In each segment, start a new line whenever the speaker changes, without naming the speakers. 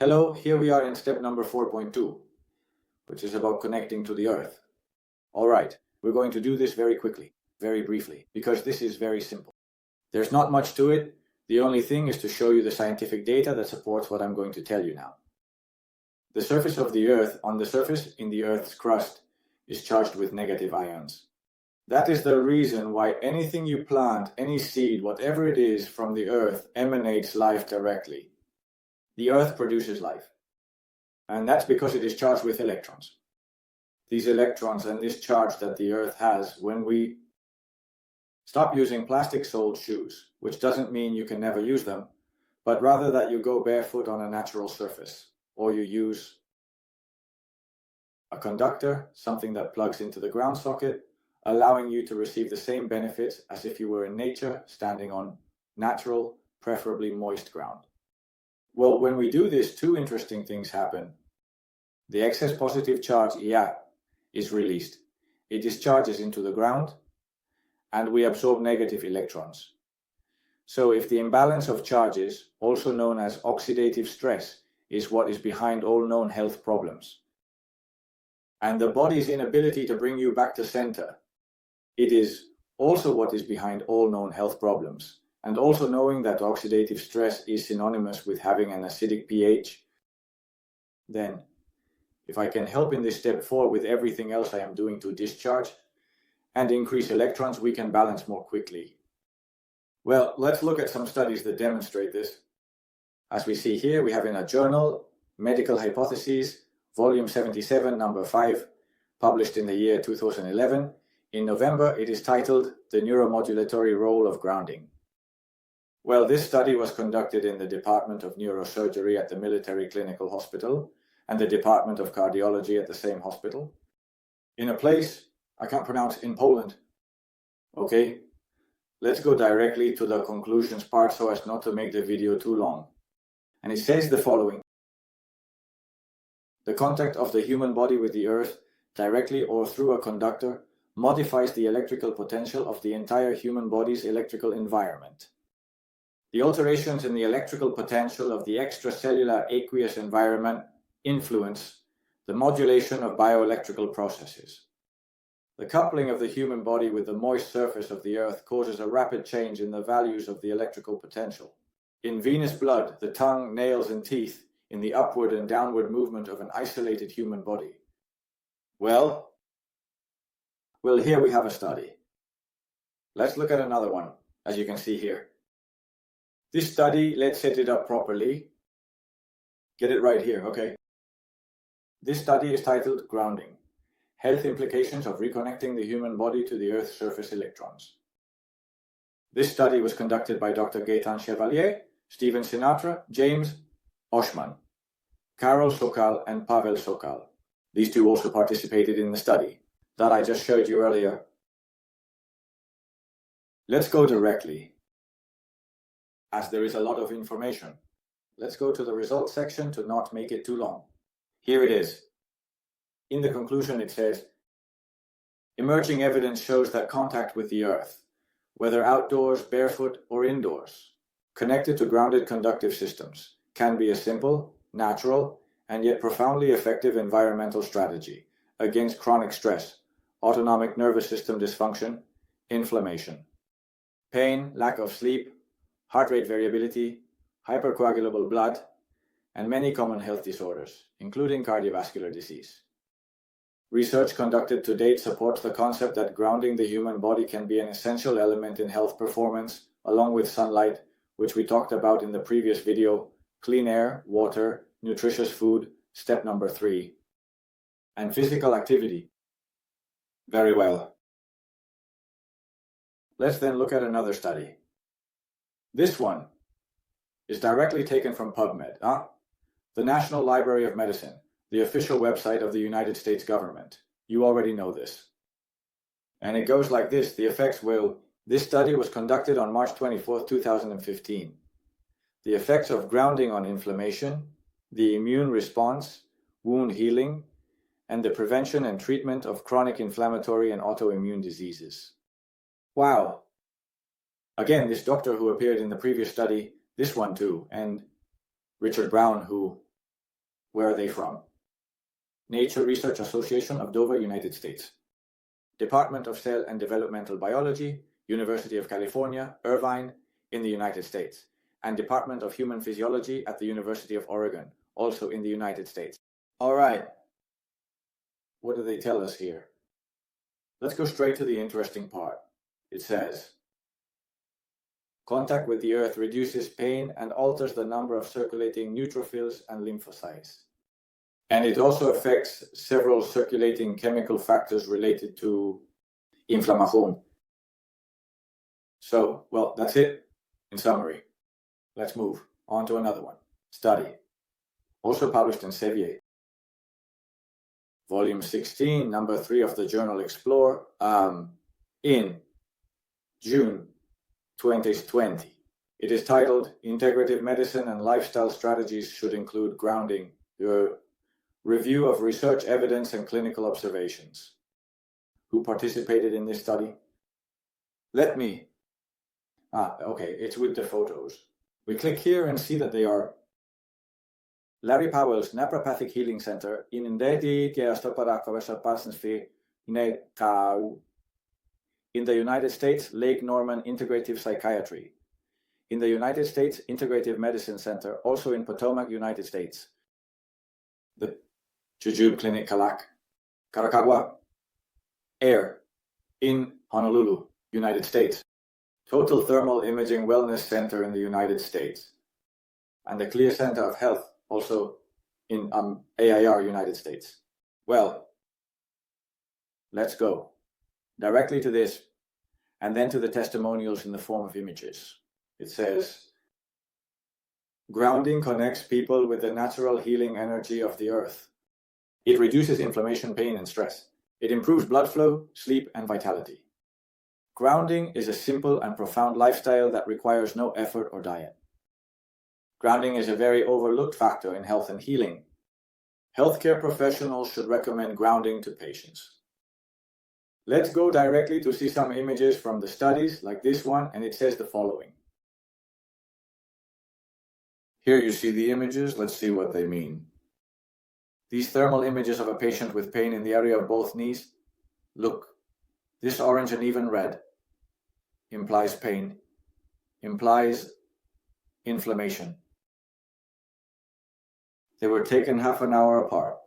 Hello, here we are in step number 4.2, which is about connecting to the Earth. Alright, we're going to do this very quickly, very briefly, because this is very simple. There's not much to it. The only thing is to show you the scientific data that supports what I'm going to tell you now. The surface of the Earth, on the surface in the Earth's crust, is charged with negative ions. That is the reason why anything you plant, any seed, whatever it is from the Earth, emanates life directly. The Earth produces life, and that's because it is charged with electrons. These electrons and this charge that the Earth has, when we stop using plastic-soled shoes, which doesn't mean you can never use them, but rather that you go barefoot on a natural surface, or you use a conductor, something that plugs into the ground socket, allowing you to receive the same benefits as if you were in nature, standing on natural, preferably moist ground. Well, when we do this, two interesting things happen. The excess positive charge, Iago, is released. It discharges into the ground, and we absorb negative electrons. So if the imbalance of charges, also known as oxidative stress, is what is behind all known health problems, and the body's inability to bring you back to center, it is also what is behind all known health problems. And also knowing that oxidative stress is synonymous with having an acidic pH, then if I can help in this step 4 with everything else I am doing to discharge and increase electrons, we can balance more quickly. Well, let's look at some studies that demonstrate this. As we see here, we have in a journal, Medical Hypotheses, volume 77, number 5, published in the year 2011. In November, it is titled The Neuromodulatory Role of Grounding. Well, this study was conducted in the Department of Neurosurgery at the Military Clinical Hospital and the Department of Cardiology at the same hospital, in a place I can't pronounce, in Poland. Okay, let's go directly to the conclusions part so as not to make the video too long. And it says the following. The contact of the human body with the Earth, directly or through a conductor, modifies the electrical potential of the entire human body's electrical environment. The alterations in the electrical potential of the extracellular aqueous environment influence the modulation of bioelectrical processes. The coupling of the human body with the moist surface of the Earth causes a rapid change in the values of the electrical potential. In venous blood, the tongue, nails, and teeth, in the upward and downward movement of an isolated human body. Well, here we have a study. Let's look at another one, as you can see here. This study, let's set it up properly. Get it right here, okay? This study is titled Grounding, Health Implications of Reconnecting the Human Body to the Earth's Surface Electrons. This study was conducted by Dr. Gaetan Chevalier, Stephen Sinatra, James Oshman, Karol Sokal, and Pavel Sokal. These two also participated in the study that I just showed you earlier. Let's go directly, as there is a lot of information. Let's go to the results section to not make it too long. Here it is. In the conclusion it says, emerging evidence shows that contact with the Earth, whether outdoors, barefoot, or indoors, connected to grounded conductive systems, can be a simple, natural, and yet profoundly effective environmental strategy against chronic stress, autonomic nervous system dysfunction, inflammation, pain, lack of sleep, heart rate variability, hypercoagulable blood, and many common health disorders, including cardiovascular disease. Research conducted to date supports the concept that grounding the human body can be an essential element in health performance, along with sunlight, which we talked about in the previous video, clean air, water, nutritious food, step number 3, and physical activity. Very well. Let's then look at another study. This one is directly taken from PubMed, the National Library of Medicine, the official website of the United States government. You already know this. And it goes like this. The effects this study was conducted on March 24, 2015. The effects of grounding on inflammation, the immune response, wound healing, and the prevention and treatment of chronic inflammatory and autoimmune diseases. Wow. Again, this doctor who appeared in the previous study, this one too, and Richard Brown, who Where are they from? Nature Research Association of Dover, United States. Department of Cell and Developmental Biology, University of California, Irvine, in the United States. And Department of Human Physiology at the University of Oregon, also in the United States. All right. What do they tell us here? Let's go straight to the interesting part. It says, contact with the earth reduces pain and alters the number of circulating neutrophils and lymphocytes. And it also affects several circulating chemical factors related to inflammation. So, well, that's it in summary. Let's move on to another one. Study. Also published in Sevier. Volume 16, number 3 of the journal Explore, in June 2020. It is titled, Integrative Medicine and Lifestyle Strategies Should Include Grounding, the review of research evidence and clinical observations. Who participated in this study? Okay, it's with the photos. We click here and see that they are Larry Powell's Naturopathic Healing Center in the United States, Lake Norman Integrative Psychiatry. In the United States, Integrative Medicine Center, also in Potomac, United States. The Jujube Clinic Caracagua, Air, in Honolulu, United States. Total Thermal Imaging Wellness Center in the United States. And the Clear Center of Health, also in AIR, United States. Well, let's go directly to this, and then to the testimonials in the form of images. It says, grounding connects people with the natural healing energy of the earth. It reduces inflammation, pain, and stress. It improves blood flow, sleep, and vitality. Grounding is a simple and profound lifestyle that requires no effort or diet. Grounding is a very overlooked factor in health and healing. Healthcare professionals should recommend grounding to patients. Let's go directly to see some images from the studies, like this one, and it says the following. Here you see the images. Let's see what they mean. These thermal images of a patient with pain in the area of both knees. Look, this orange and even red implies pain, implies inflammation. They were taken half an hour apart,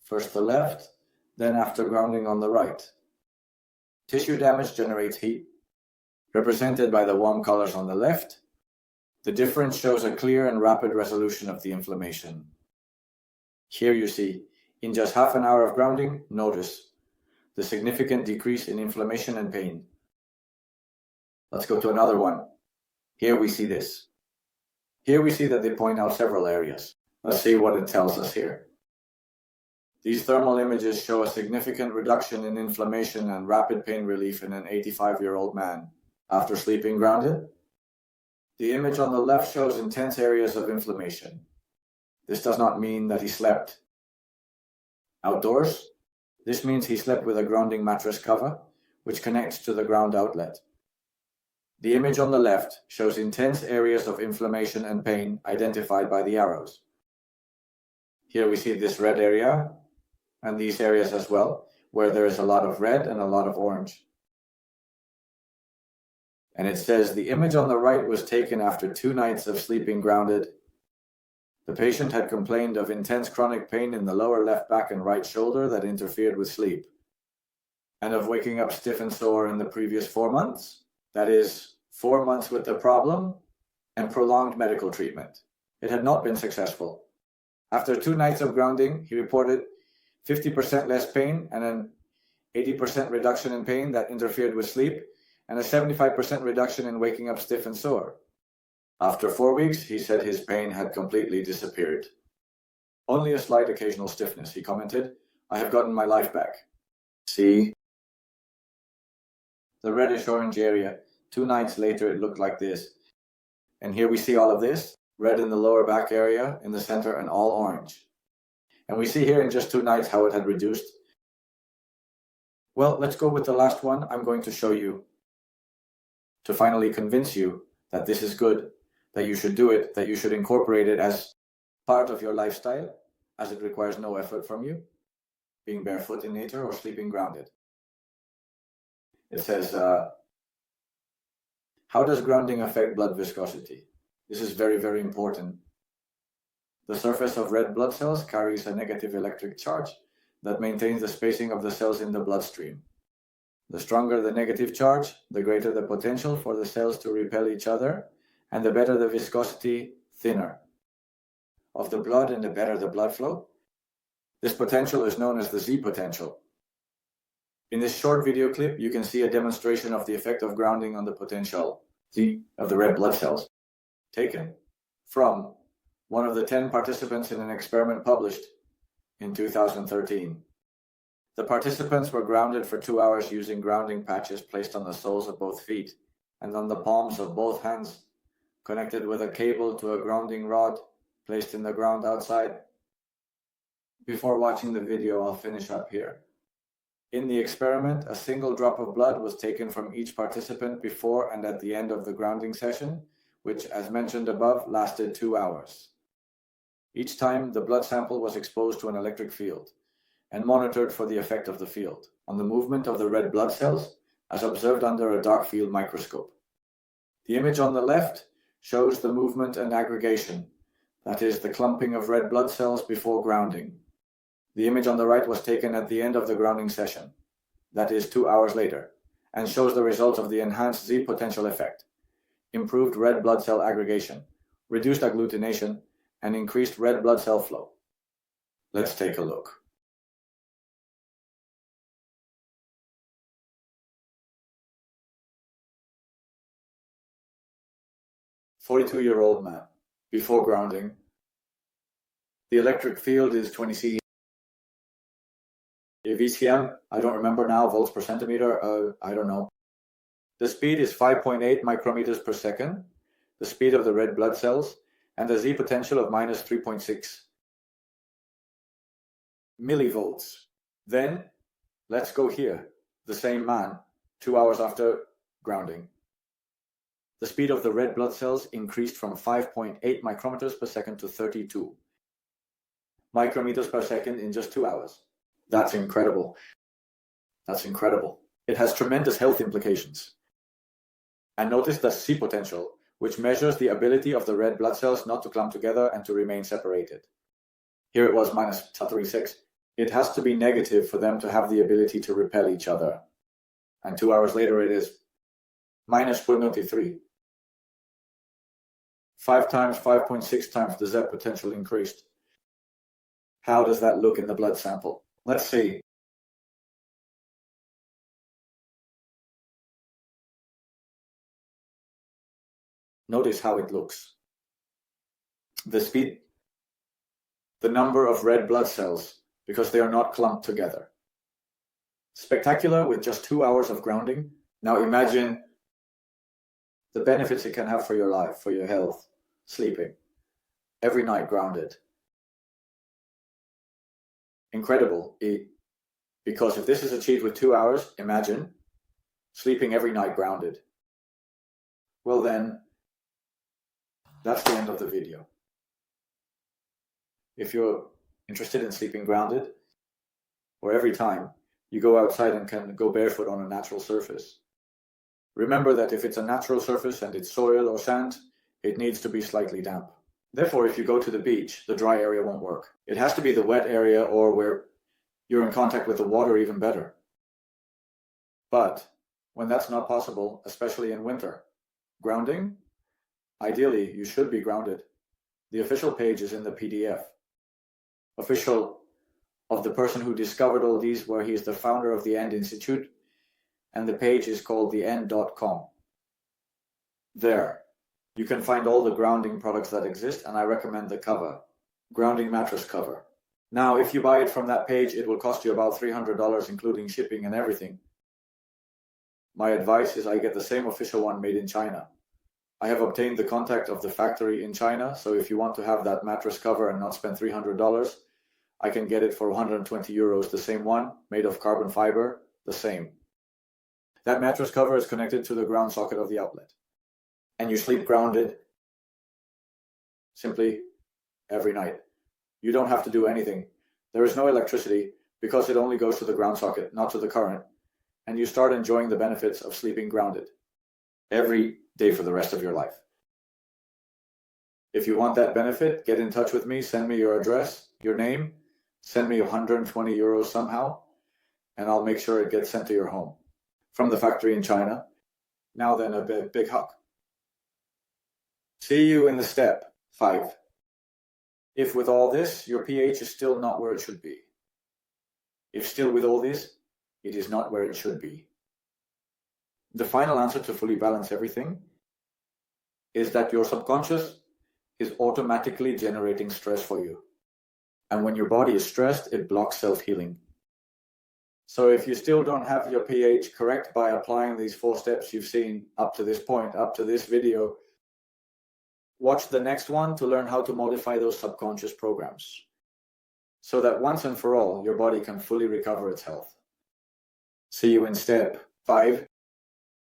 first the left, then after grounding on the right. Tissue damage generates heat, represented by the warm colors on the left. The difference shows a clear and rapid resolution of the inflammation. Here you see, in just half an hour of grounding, notice the significant decrease in inflammation and pain. Let's go to another one. Here we see this. Here we see that they point out several areas. Let's see what it tells us here. These thermal images show a significant reduction in inflammation and rapid pain relief in an 85-year-old man after sleeping grounded. The image on the left shows intense areas of inflammation. This does not mean that he slept outdoors. This means he slept with a grounding mattress cover, which connects to the ground outlet. The image on the left shows intense areas of inflammation and pain identified by the arrows. Here we see this red area, and these areas as well, where there is a lot of red and a lot of orange. And it says the image on the right was taken after 2 nights of sleeping grounded. The patient had complained of intense chronic pain in the lower left back and right shoulder that interfered with sleep, and of waking up stiff and sore in the previous 4 months. That is, 4 months with the problem and prolonged medical treatment. It had not been successful. After 2 nights of grounding, he reported 50% less pain and an 80% reduction in pain that interfered with sleep, and a 75% reduction in waking up stiff and sore. After 4 weeks, he said his pain had completely disappeared. Only a slight occasional stiffness, he commented. I have gotten my life back. See? The reddish-orange area. 2 nights later, it looked like this. And here we see all of this. Red in the lower back area, in the center, and all orange. And we see here in just 2 nights how it had reduced. Well, let's go with the last one I'm going to show you, to finally convince you that this is good, that you should do it, that you should incorporate it as part of your lifestyle. as it requires no effort from you, being barefoot in nature or sleeping grounded. It says, how does grounding affect blood viscosity? This is very, very important. The surface of red blood cells carries a negative electric charge that maintains the spacing of the cells in the bloodstream. The stronger the negative charge, the greater the potential for the cells to repel each other, and the better the viscosity, thinner, of the blood and the better the blood flow. This potential is known as the Z potential. In this short video clip, you can see a demonstration of the effect of grounding on the potential Z of the red blood cells, taken from one of the 10 participants in an experiment published in 2013. The participants were grounded for 2 hours using grounding patches placed on the soles of both feet and on the palms of both hands, connected with a cable to a grounding rod placed in the ground outside. Before watching the video, I'll finish up here. In the experiment, a single drop of blood was taken from each participant before and at the end of the grounding session, which, as mentioned above, lasted 2 hours. Each time, the blood sample was exposed to an electric field and monitored for the effect of the field on the movement of the red blood cells as observed under a dark field microscope. The image on the left shows the movement and aggregation, that is, the clumping of red blood cells before grounding. The image on the right was taken at the end of the grounding session, that is 2 hours later, and shows the results of the enhanced Z potential effect: improved red blood cell aggregation, reduced agglutination, and increased red blood cell flow. Let's take a look. "42-year-old man. Before grounding. The electric field is 20 C. VCM, I don't remember now, volts per centimeter, I don't know. The speed is 5.8 micrometers per second, the speed of the red blood cells, and a Z potential of minus 3.6 millivolts. Then, let's go here, the same man, 2 hours after grounding. The speed of the red blood cells increased from 5.8 micrometers per second to 32 micrometers per second in just 2 hours. That's incredible. That's incredible. It has tremendous health implications. And notice the C potential, which measures the ability of the red blood cells not to clump together and to remain separated. Here it was minus 36. It has to be negative for them to have the ability to repel each other. And 2 hours later it is minus 0.03. 5 times, 5.6 times the Z potential increased. How does that look in the blood sample? Let's see. Notice how it looks. The speed, the number of red blood cells, because they are not clumped together. Spectacular with just 2 hours of grounding. Now imagine the benefits it can have for your life, for your health, sleeping, every night grounded. Incredible, because if this is achieved with 2 hours, imagine sleeping every night grounded. Well then, that's the end of the video. If you're interested in sleeping grounded, or every time you go outside and can go barefoot on a natural surface, remember that if it's a natural surface and it's soil or sand, it needs to be slightly damp. Therefore, if you go to the beach, the dry area won't work. It has to be the wet area or where you're in contact with the water, even better. But when that's not possible, especially in winter, grounding, ideally you should be grounded. The official page is in the PDF. Official of the person who discovered all these, where he is the founder of the END Institute, and the page is called theend.com. There, you can find all the grounding products that exist, and I recommend the cover, grounding mattress cover. Now, if you buy it from that page, it will cost you about $300, including shipping and everything. My advice is I get the same official one made in China. I have obtained the contact of the factory in China, so if you want to have that mattress cover and not spend $300, I can get it for 120 euros, the same one, made of carbon fiber, the same. That mattress cover is connected to the ground socket of the outlet. And you sleep grounded simply every night. You don't have to do anything. There is no electricity because it only goes to the ground socket, not to the current, and you start enjoying the benefits of sleeping grounded every day for the rest of your life. If you want that benefit, get in touch with me, send me your address, your name, send me 120 euros somehow, and I'll make sure it gets sent to your home from the factory in China. Now then, a big hug. See you in the step 5. If with all this, your pH is still not where it should be. If still with all this, it is not where it should be. The final answer to fully balance everything is that your subconscious is automatically generating stress for you. And when your body is stressed, it blocks self-healing. So if you still don't have your pH correct by applying these 4 steps you've seen up to this point, up to this video, watch the next one to learn how to modify those subconscious programs so that once and for all, your body can fully recover its health. See you in step 5.